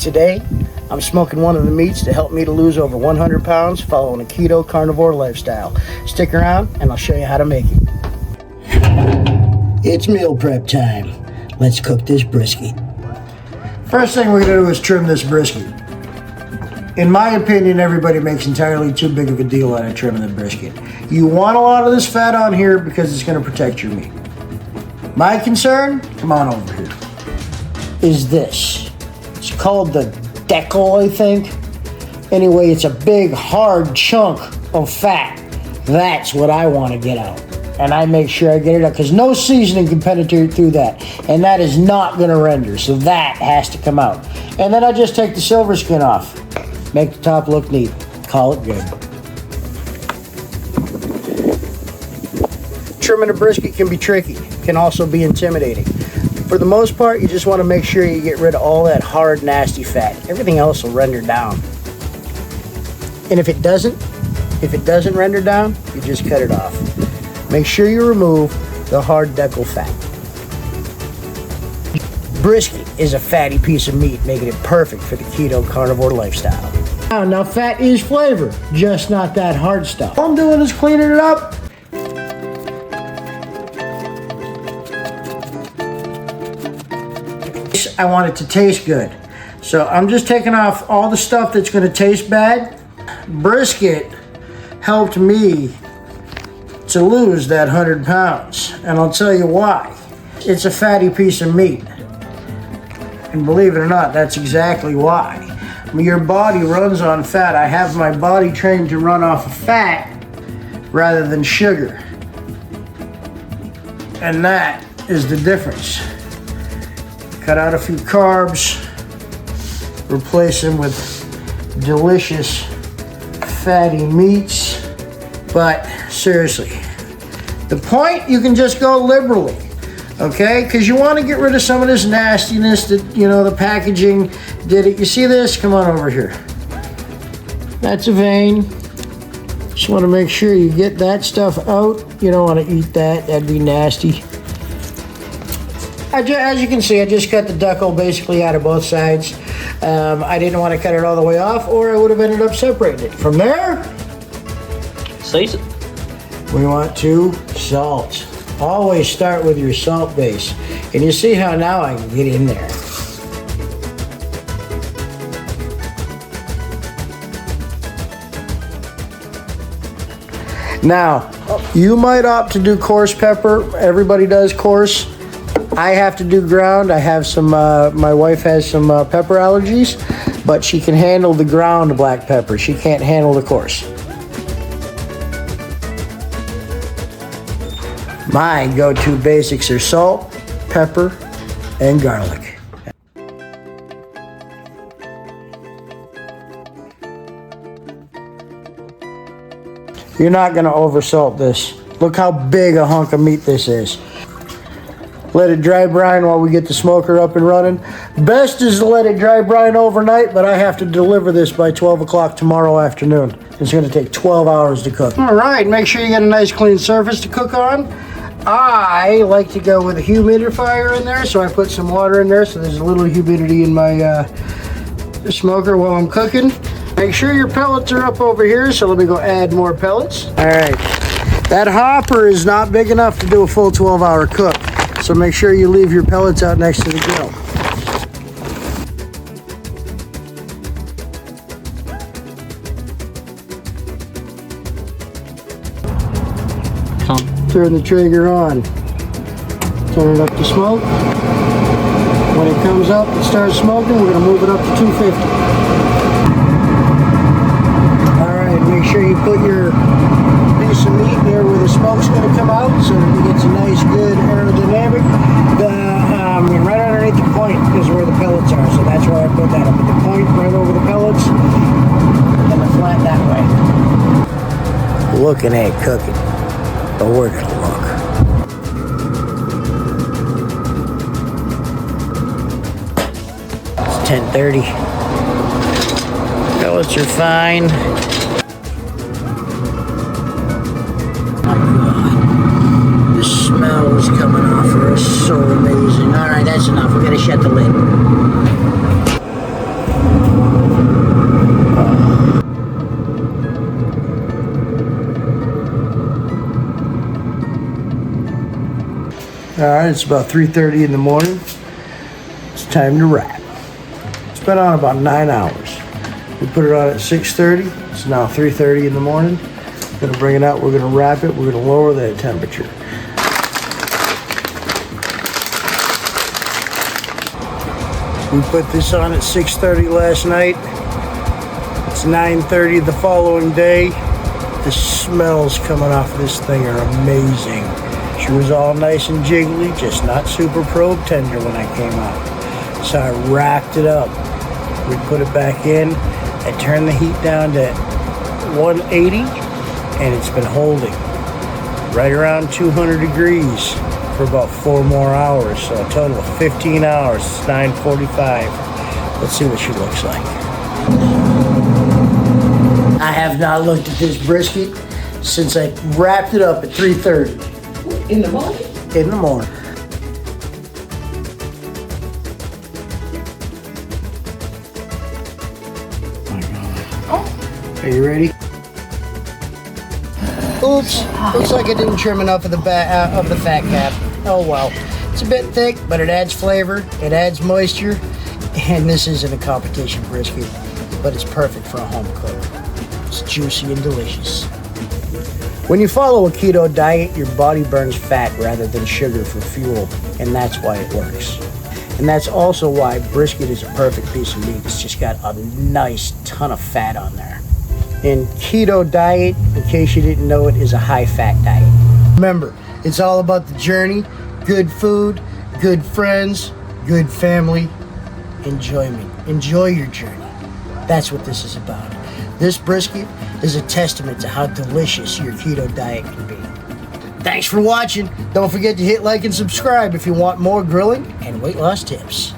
Today, I'm smoking one of the meats to help me to lose over 100 pounds following a keto-carnivore lifestyle. Stick around and I'll show you how to make it. It's meal prep time. Let's cook this brisket. First thing we're gonna do is trim this brisket. In my opinion, everybody makes entirely too big of a deal out of trimming the brisket. You want a lot of this fat on here because it's gonna protect your meat. My concern, come on over here, is this. It's called the decal, I think. Anyway, it's a big, hard chunk of fat. That's what I want to get out. And I make sure I get it out because no seasoning can penetrate through that. And that is not going to render, so that has to come out. And then I just take the silver skin off. Make the top look neat. Call it good. Trimming a brisket can be tricky. Can also be intimidating. For the most part, you just want to make sure you get rid of all that hard, nasty fat. Everything else will render down. And if it doesn't render down, you just cut it off. Make sure you remove the hard decal fat. Brisket is a fatty piece of meat, making it perfect for the keto carnivore lifestyle. Now fat is flavor, just not that hard stuff. All I'm doing is cleaning it up. I want it to taste good. So I'm just taking off all the stuff that's going to taste bad. Brisket helped me to lose that 100 pounds. And I'll tell you why. It's a fatty piece of meat. And believe it or not, that's exactly why. Your body runs on fat. I have my body trained to run off of fat rather than sugar. And that is the difference. Cut out a few carbs, replace them with delicious fatty meats. But seriously, the point, you can just go liberally, okay? Because you want to get rid of some of this nastiness that, you know, the packaging did it. You see this? Come on over here. That's a vein. Just want to make sure you get that stuff out. You don't want to eat that. That'd be nasty. As you can see, I just cut the decal basically out of both sides. I didn't want to cut it all the way off, or I would have ended up separating it. From there, slice it. We want to salt. Always start with your salt base. And you see how now I can get in there. Now, you might opt to do coarse pepper. Everybody does coarse. I have to do ground. I have some, my wife has some pepper allergies, but she can handle the ground black pepper. She can't handle the coarse. My go-to basics are salt, pepper, and garlic. You're not gonna oversalt this. Look how big a hunk of meat this is. Let it dry brine while we get the smoker up and running. Best is to let it dry brine overnight, but I have to deliver this by 12 o'clock tomorrow afternoon. It's gonna take 12 hours to cook. All right, make sure you get a nice clean surface to cook on. I like to go with a humidifier in there, so I put some water in there so there's a little humidity in my smoker while I'm cooking. Make sure your pellets are up over here, so let me go add more pellets. All right, that hopper is not big enough to do a full 12-hour cook. So make sure you leave your pellets out next to the grill. Turn the trigger on. Turn it up to smoke. When it comes up and starts smoking, we're going to move it up to 250. All right, make sure you put your piece of meat there where the smoke's going to come out so that it gets a nice, good aerodynamic. Right underneath the point is where the pellets are, so that's where I put that. I put the point right over the pellets and the flat that way. Looking at cooking, but we're going to look. It's 10:30. Pellets are fine. The smells coming off are so amazing. All right, that's enough. We gotta shut the lid. All right, it's about 3:30 in the morning. It's time to wrap. It's been on about 9 hours. We put it on at 6:30. It's now 3:30 in the morning. Gonna bring it out. We're gonna wrap it. We're gonna lower that temperature. We put this on at 6:30 last night. It's 9:30 the following day. The smells coming off this thing are amazing. She was all nice and jiggly, just not super probe tender when I came out. So I racked it up. We put it back in. I turned the heat down to 180, and it's been holding right around 200 degrees for about 4 more hours. So a total of 15 hours. It's 9:45. Let's see what she looks like. I have not looked at this brisket since I wrapped it up at 3:30. In the morning? In the morning. My God. Are you ready? Oops. Looks like I didn't trim enough of the fat cap. Oh well. It's a bit thick, but it adds flavor. It adds moisture. And this isn't a competition brisket, but it's perfect for a home cook. It's juicy and delicious. When you follow a keto diet, your body burns fat rather than sugar for fuel, and that's why it works. And that's also why brisket is a perfect piece of meat. It's just got a nice ton of fat on there. And keto diet, in case you didn't know it, is a high-fat diet. Remember, it's all about the journey, good food, good friends, good family, enjoyment. Enjoy your journey. That's what this is about. This brisket is a testament to how delicious your keto diet can be. Thanks for watching. Don't forget to hit like and subscribe if you want more grilling and weight loss tips.